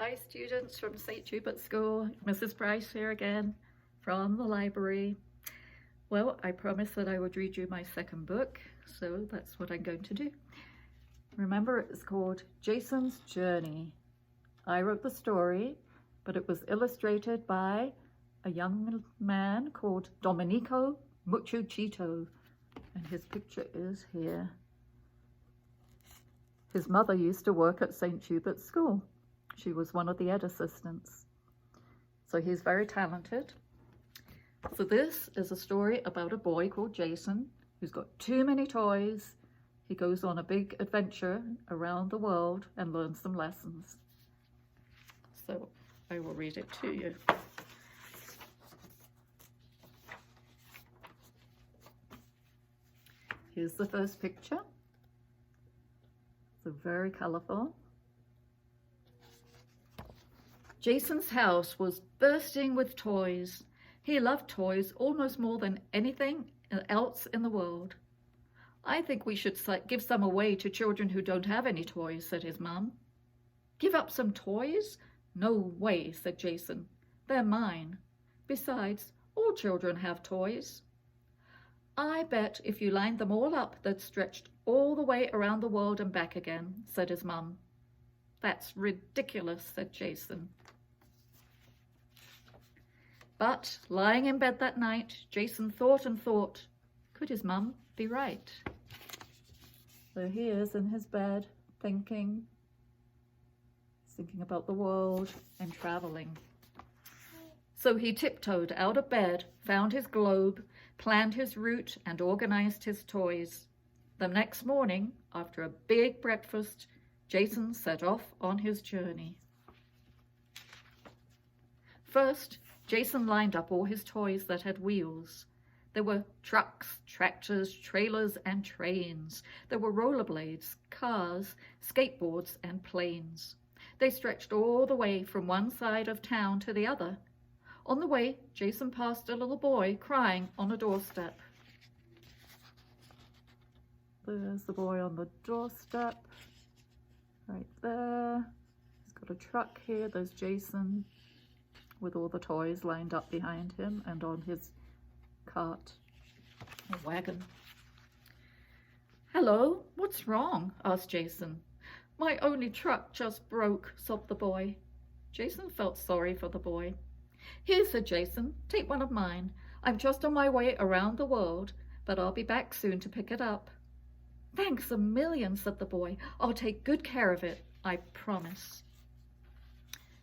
Hi students from St. Hubert School, Mrs. Price here again from the library. Well, I promised that I would read you my second book, so that's what I'm going to do. Remember, it's called Jason's Journey. I wrote the story, but it was illustrated by a young man called Domenico Mucciucito, and his picture is here. His mother used to work at St. Hubert School. She was one of the ed assistants. So he's very talented. So this is a story about a boy called Jason who's got too many toys. He goes on a big adventure around the world and learns some lessons. So I will read it to you. Here's the first picture. So very colorful. Jason's house was bursting with toys. He loved toys almost more than anything else in the world. I think we should give some away to children who don't have any toys, said his mum. Give up some toys? No way, said Jason. They're mine. Besides, all children have toys. I bet if you lined them all up, they'd stretched all the way around the world and back again, said his mum. That's ridiculous, said Jason. But lying in bed that night, Jason thought and thought, could his mum be right? So he is in his bed thinking about the world and traveling. So he tiptoed out of bed, found his globe, planned his route, and organized his toys. The next morning, after a big breakfast, Jason set off on his journey. First, Jason lined up all his toys that had wheels. There were trucks, tractors, trailers, and trains. There were rollerblades, cars, skateboards, and planes. They stretched all the way from one side of town to the other. On the way, Jason passed a little boy crying on a doorstep. There's the boy on the doorstep, right there. He's got a truck here. There's Jason with all the toys lined up behind him and on his cart or wagon. Hello, what's wrong? Asked Jason. My only truck just broke, sobbed the boy. Jason felt sorry for the boy. Here, said Jason, take one of mine. I'm just on my way around the world, but I'll be back soon to pick it up. Thanks a million, said the boy. I'll take good care of it, I promise.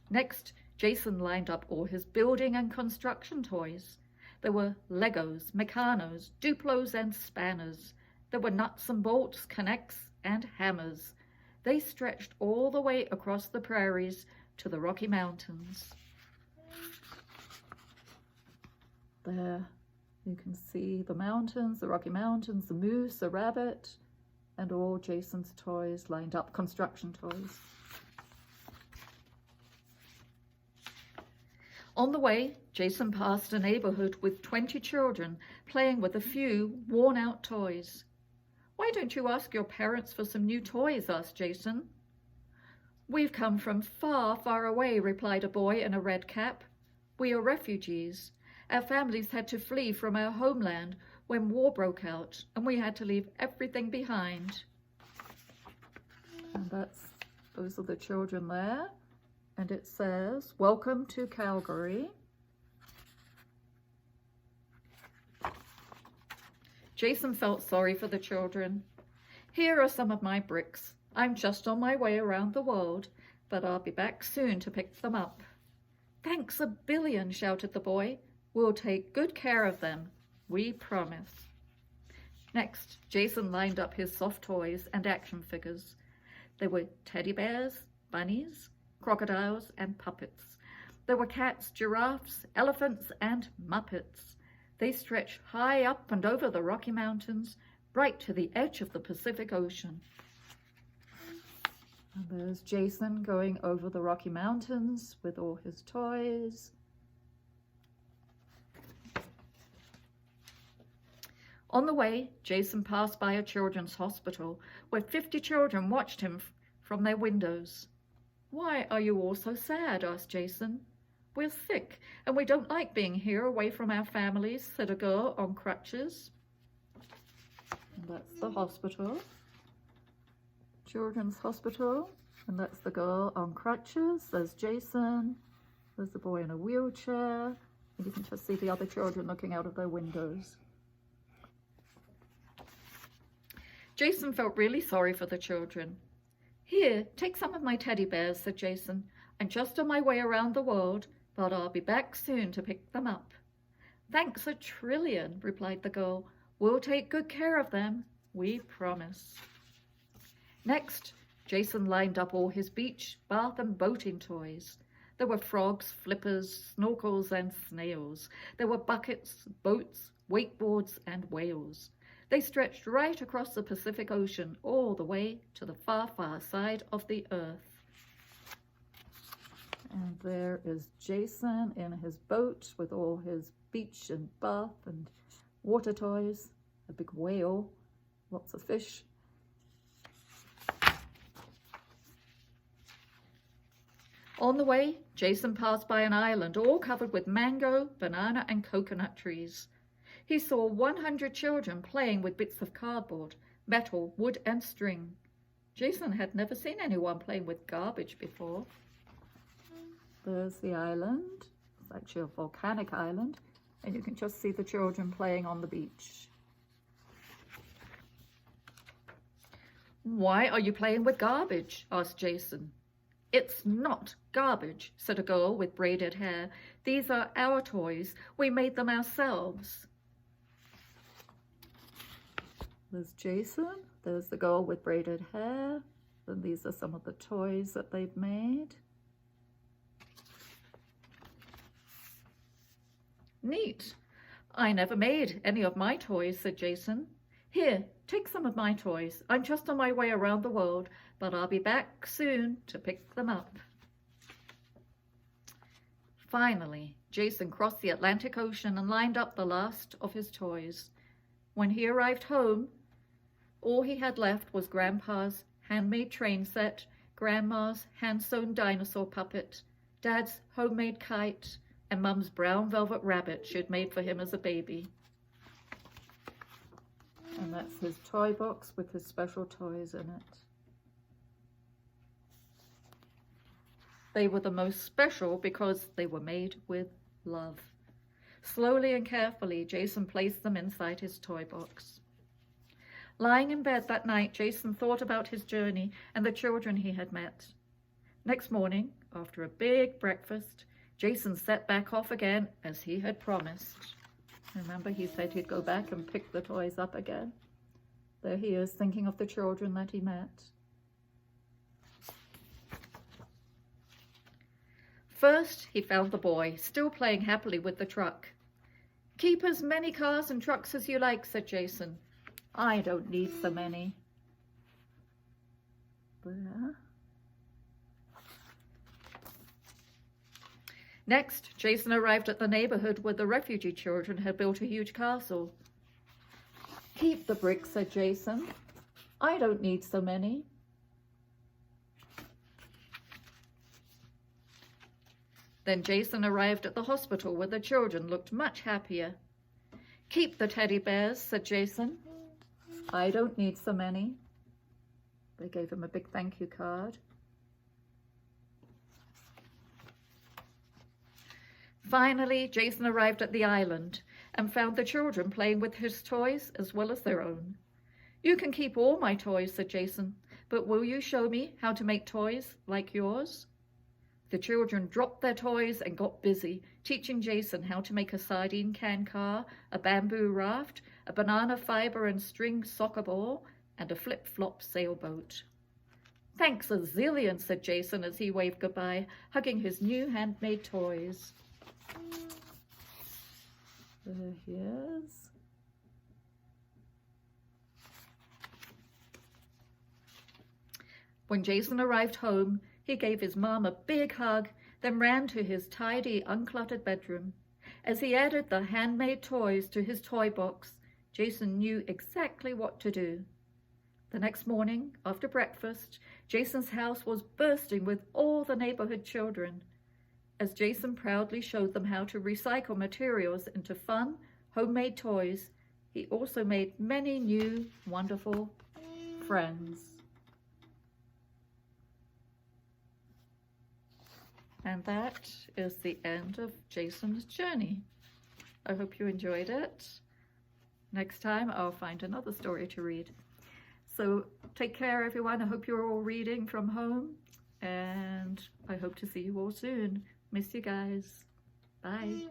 Next, Jason lined up all his building and construction toys. There were Legos, Mechanos, Duplos, and spanners. There were nuts and bolts, connects, and hammers. They stretched all the way across the prairies to the Rocky Mountains. There you can see the mountains, the Rocky Mountains, the moose, the rabbit, and all Jason's toys lined up, construction toys. On the way, Jason passed a neighborhood with 20 children playing with a few worn-out toys. Why don't you ask your parents for some new toys? Asked Jason. We've come from far, far away, replied a boy in a red cap. We are refugees. Our families had to flee from our homeland when war broke out, and we had to leave everything behind. And those are the children there. And it says, welcome to Calgary. Jason felt sorry for the children. Here are some of my bricks. I'm just on my way around the world, but I'll be back soon to pick them up. Thanks a billion, shouted the boy. We'll take good care of them. We promise. Next, Jason lined up his soft toys and action figures. There were teddy bears, bunnies, crocodiles, and puppets. There were cats, giraffes, elephants, and muppets. They stretched high up and over the Rocky Mountains, right to the edge of the Pacific Ocean. And there's Jason going over the Rocky Mountains with all his toys. On the way, Jason passed by a children's hospital where 50 children watched him from their windows. Why are you all so sad? Asked Jason. We're sick, and we don't like being here away from our families, said a girl on crutches. And that's the hospital. Children's hospital. And that's the girl on crutches. There's Jason. There's the boy in a wheelchair. And you can just see the other children looking out of their windows. Jason felt really sorry for the children. Here, take some of my teddy bears, said Jason. I'm just on my way around the world, but I'll be back soon to pick them up. Thanks a trillion, replied the girl. We'll take good care of them. We promise. Next, Jason lined up all his beach, bath, and boating toys. There were frogs, flippers, snorkels, and snails. There were buckets, boats, wakeboards, and whales. They stretched right across the Pacific Ocean, all the way to the far, far side of the earth. And there is Jason in his boat with all his beach and bath and water toys, a big whale, lots of fish. On the way, Jason passed by an island all covered with mango, banana, and coconut trees. He saw 100 children playing with bits of cardboard, metal, wood, and string. Jason had never seen anyone playing with garbage before. There's the island. It's actually a volcanic island, and you can just see the children playing on the beach. Why are you playing with garbage? Asked Jason. It's not garbage, said a girl with braided hair. These are our toys. We made them ourselves. There's Jason. There's the girl with braided hair. And these are some of the toys that they've made. Neat. I never made any of my toys, said Jason. Here, take some of my toys. I'm just on my way around the world, but I'll be back soon to pick them up. Finally, Jason crossed the Atlantic Ocean and lined up the last of his toys. When he arrived home, all he had left was Grandpa's handmade train set, Grandma's hand-sewn dinosaur puppet, Dad's homemade kite, and Mum's brown velvet rabbit she'd made for him as a baby. And that's his toy box with his special toys in it. They were the most special because they were made with love. Slowly and carefully, Jason placed them inside his toy box. Lying in bed that night, Jason thought about his journey and the children he had met. Next morning, after a big breakfast, Jason set back off again as he had promised. Remember, he said he'd go back and pick the toys up again. There he is, thinking of the children that he met. First, he found the boy, still playing happily with the truck. Keep as many cars and trucks as you like, said Jason. I don't need so many. There. Next, Jason arrived at the neighborhood where the refugee children had built a huge castle. Keep the bricks, said Jason. I don't need so many. Then Jason arrived at the hospital where the children looked much happier. Keep the teddy bears, said Jason. I don't need so many. They gave him a big thank you card. Finally, Jason arrived at the island and found the children playing with his toys as well as their own. You can keep all my toys, said Jason, but will you show me how to make toys like yours? The children dropped their toys and got busy, teaching Jason how to make a sardine can car, a bamboo raft, a banana fiber and string soccer ball, and a flip-flop sailboat. Thanks a zillion, said Jason as he waved goodbye, hugging his new handmade toys. There he is. When Jason arrived home, he gave his mom a big hug, then ran to his tidy, uncluttered bedroom. As he added the handmade toys to his toy box, Jason knew exactly what to do. The next morning, after breakfast, Jason's house was bursting with all the neighborhood children. As Jason proudly showed them how to recycle materials into fun, homemade toys, he also made many new, wonderful friends. And that is the end of Jason's journey. I hope you enjoyed it. Next time I'll find another story to read. So take care, everyone. I hope you're all reading from home, and I hope to see you all soon. Miss you guys. Bye.